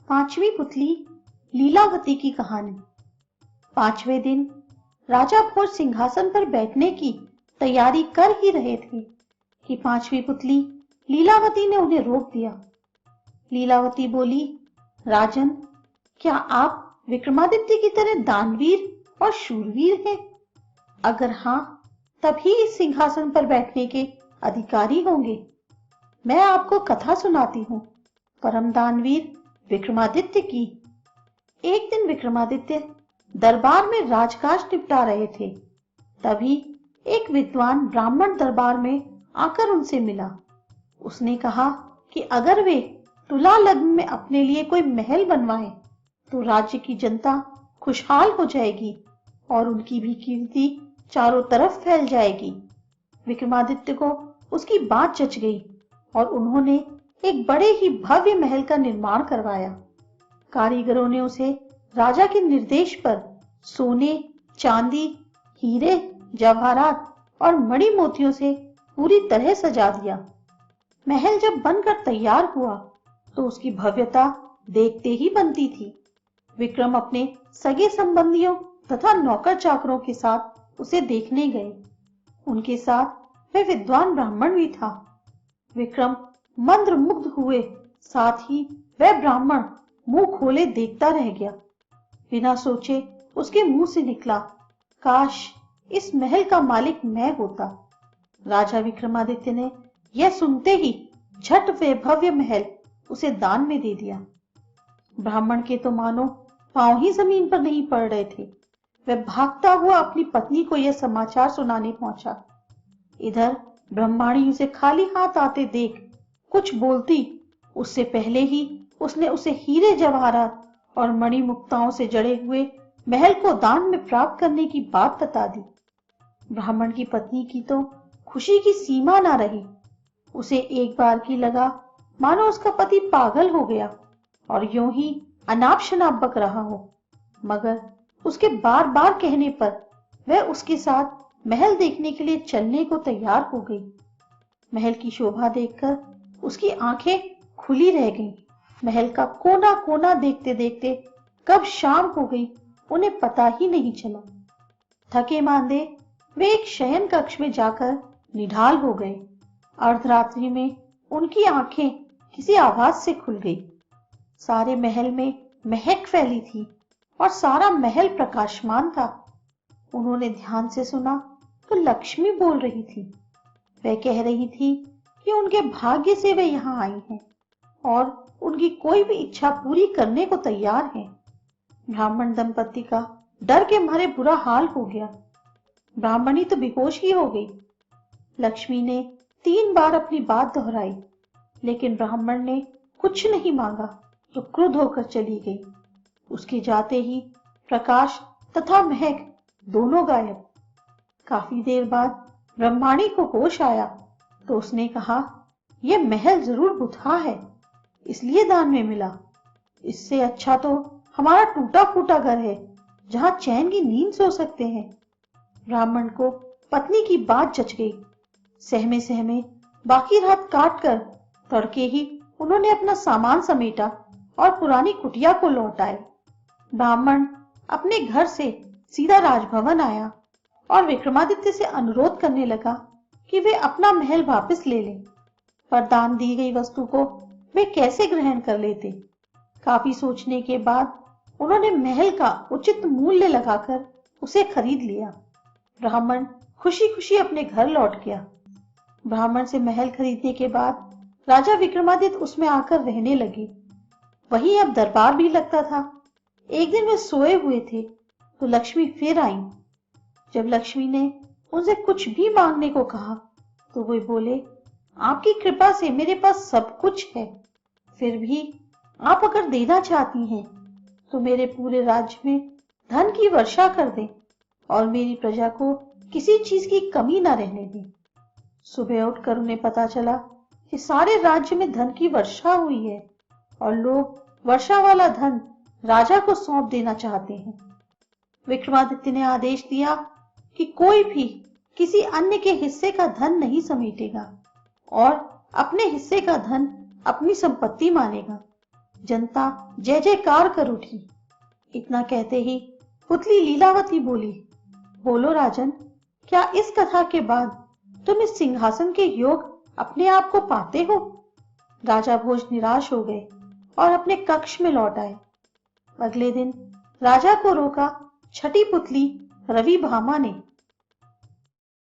पांचवी पुतली लीलावती की कहानी। पांचवें दिन राजा भोज सिंहासन पर बैठने की तैयारी कर ही रहे थे कि पांचवी पुतली लीलावती ने उन्हें रोक दिया। लीलावती बोली, राजन, क्या आप विक्रमादित्य की तरह दानवीर और शूरवीर हैं? अगर हाँ, तभी इस सिंहासन पर बैठने के अधिकारी होंगे। मैं आपको कथा सुनाती हूँ, परम दानवीर विक्रमादित्य की। एक दिन विक्रमादित्य दरबार में राजकाज निपटा रहे थे। तभी एक विद्वान ब्राह्मण दरबार में आकर उनसे मिला। उसने कहा कि अगर वे तुला लग्न में अपने लिए कोई महल बनवाएं तो राज्य की जनता खुशहाल हो जाएगी और उनकी भी कीर्ति चारों तरफ फैल जाएगी। विक्रमादित्य को उसकी बात जच गई और उन्होंने एक बड़े ही भव्य महल का निर्माण करवाया। कारीगरों ने उसे राजा के निर्देश पर सोने, चांदी, हीरे, जवाहरात और मणि मोतियों से पूरी तरह सजा दिया। महल जब बनकर तैयार हुआ तो उसकी भव्यता देखते ही बनती थी। विक्रम अपने सगे संबंधियों तथा नौकर चाकरों के साथ उसे देखने गए। उनके साथ वह विद्वान ब्राह्मण भी था। विक्रम मंत्रमुग्ध हुए, साथ ही वह ब्राह्मण मुंह खोले देखता रह गया। बिना सोचे उसके मुंह से निकला, काश इस महल का मालिक मैं होता। राजा विक्रमादित्य ने यह सुनते ही झट वे भव्य महल उसे दान में दे दिया। ब्राह्मण के तो मानो पांव ही जमीन पर नहीं पड़ रहे थे। वह भागता हुआ अपनी पत्नी को यह समाचार सुनाने पहुंचा। इधर ब्रह्माणी उसे खाली हाथ आते देख कुछ बोलती उससे पहले ही उसने उसे हीरे, जवाहरात और मणि मुक्ताओं से जड़े हुए महल को दान में प्राप्त करने की बात बता दी। ब्राह्मण की पत्नी की तो खुशी की सीमा ना रही। उसे एक बार की लगा मानो उसका पति पागल हो गया और यूं ही अनाप शनाप बक रहा हो, मगर उसके बार बार कहने पर वह उसके साथ महल देखने के लिए चलने को तैयार हो गई। महल की शोभा देखकर उसकी आंखें खुली रह गईं। महल का कोना कोना देखते देखते कब शाम हो गई उन्हें पता ही नहीं चला। थके मांदे वे एक शयन कक्ष में जाकर निढाल हो गए। अर्धरात्रि में उनकी आंखें किसी आवाज से खुल गई। सारे महल में महक फैली थी और सारा महल प्रकाशमान था। उन्होंने ध्यान से सुना तो लक्ष्मी बोल रही थी। वह कह रही थी कि उनके भाग्य से वे यहाँ आई हैं और उनकी कोई भी इच्छा पूरी करने को तैयार हैं। ब्राह्मण दंपति का डर के मारे बुरा हाल हो गया। ब्राह्मणी तो बेहोश ही हो गई। लक्ष्मी ने 3 बार अपनी बात दोहराई, लेकिन ब्राह्मण ने कुछ नहीं मांगा तो क्रुद्ध होकर चली गई। उसके जाते ही प्रकाश तथा महक दोनों गायब। काफी देर बाद ब्रह्माणी को होश आया तो उसने कहा, यह महल जरूर बुथा है, इसलिए दान में मिला। इससे अच्छा तो हमारा टूटा फूटा घर है जहां चैन की नींद सो सकते हैं। ब्राह्मण को पत्नी की बात जच गई। सहमे सहमे बाकी रात काट कर तड़के ही उन्होंने अपना सामान समेटा और पुरानी कुटिया को लौट आए। ब्राह्मण अपने घर से सीधा राजभवन आया और विक्रमादित्य से अनुरोध करने लगा कि वे अपना महल वापस ले लें, पर दान दी गई वस्तु को वे कैसे ग्रहण कर लेते। काफी सोचने के बाद उन्होंने महल का उचित मूल्य लगाकर उसे खरीद लिया। ब्राह्मण खुशी खुशी अपने घर लौट गया। ब्राह्मण से महल खरीदने के बाद राजा विक्रमादित्य उसमें आकर रहने लगे। वहीं अब दरबार भी लगता था। एक दिन वे सोए हुए थे तो लक्ष्मी फिर आई। जब लक्ष्मी ने उनसे कुछ भी मांगने को कहा तो वे बोले, आपकी कृपा से मेरे पास सब कुछ है। फिर भी आप अगर देना चाहती हैं तो मेरे पूरे राज्य में धन की वर्षा कर दें और मेरी प्रजा को किसी चीज की कमी न रहने दें। सुबह उठकर उन्हें पता चला कि सारे राज्य में धन की वर्षा हुई है और लोग वर्षा वाला धन राजा को सौंप देना चाहते हैं। विक्रमादित्य ने आदेश दिया कि कोई भी किसी अन्य के हिस्से का धन नहीं समेटेगा और अपने हिस्से का धन अपनी संपत्ति मानेगा। जनता जय जयकार कर उठी। इतना कहते ही पुतली लीलावती बोली, बोलो राजन, क्या इस कथा के बाद तुम इस सिंहासन के योग अपने आप को पाते हो? राजा भोज निराश हो गए और अपने कक्ष में लौट आए। अगले दिन राजा को रोका छठी पुतली रवि भामा ने